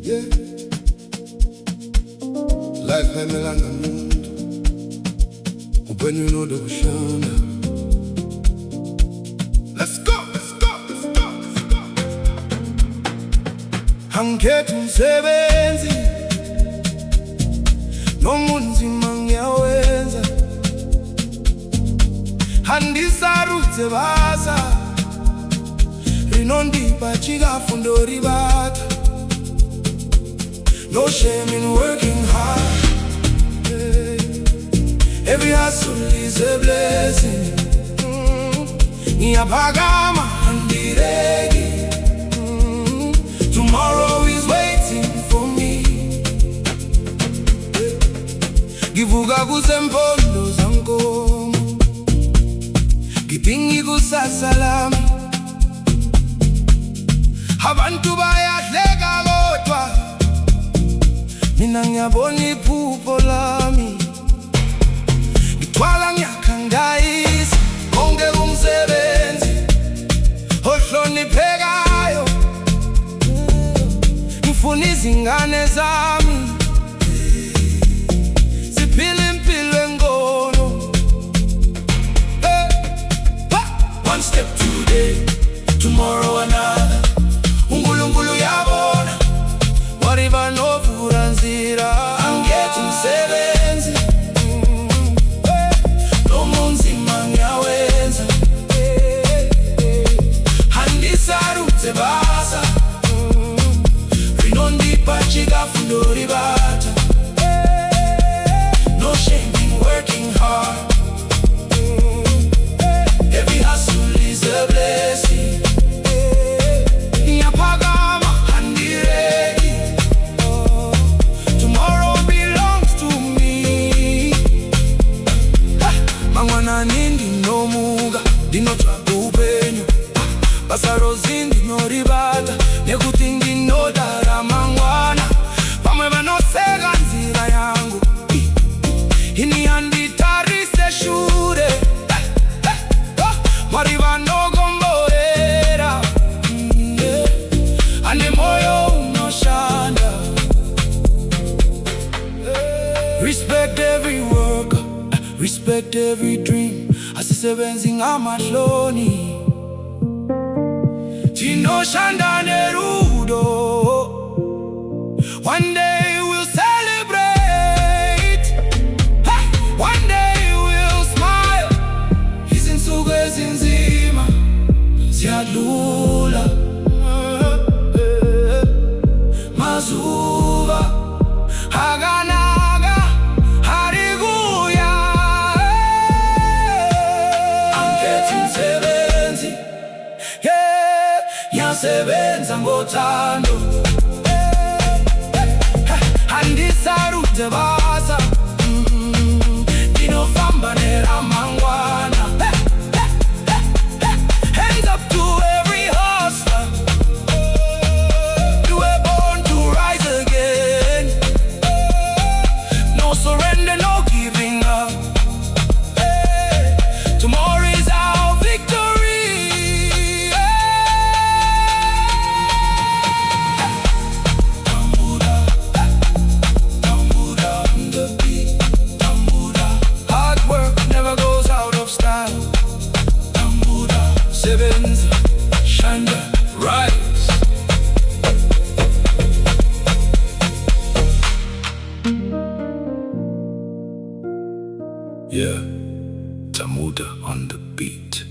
Yeah. Life haimelanga muntu upenyu nodo kushana. Let's go, let's go, let's go, let's go. Angikhethi umsebenzi noma unzima ngiyawenza. Handisarudze basa rinondipa chikafu ndoribata. No shame in working hard. Every hustle is a blessing. Ngiyapagama handiregi. Tomorrow is waiting for me. Ngivuka kusempondo zankomo, ngiphingi kusasa lami. Abantu bayahleka kodwa mina ngiyabona iphupho lami. Ngithwala ngiyakhandayisa konke umsebenzi ohloniphekayo. Ngifuna izingane zami ziphile impilo engcono. One step today, tomorrow another. uNkulunkulu uyabona wariva novula nzira. Angikhethi umsebenzi noma unzima ngiyawenza. Handisarudze basa rinondipa chikafu ndoribata. No shame in working hard. Every hustle is a blessing. Ngiyapagama handiregi. Tomorrow belongs to me. Mangwana nindi nomuga ndinotsvaga upenyu. Basa rozi ndinoribata nekuti ndinodara mangwana. Vamwe vanoseka nzira yangu ini handitarise shure. Mwari vanogomborera ane moyo unoshanda. Respect every worker, respect every dream. Asisebenzi ngamahloni, tinoshanda nerudo. One day we'll celebrate, one day we'll smile. Izinsuku ezinzima ziyadlula, mazuba akanaka harikuya. Angikhethi umsebenzi, yeah, ngiyasebenza ngothando. Handisarudze basa ndinofamba neramangwana. Hands up to every hustler. You were born to rise again. No surrender, no giving up. Tomorrow is our victory. Tamuh on the beat. Hard work never goes out of style. Tamuh sebenza, shanda, rise. Yeah, Tamuh on the beat.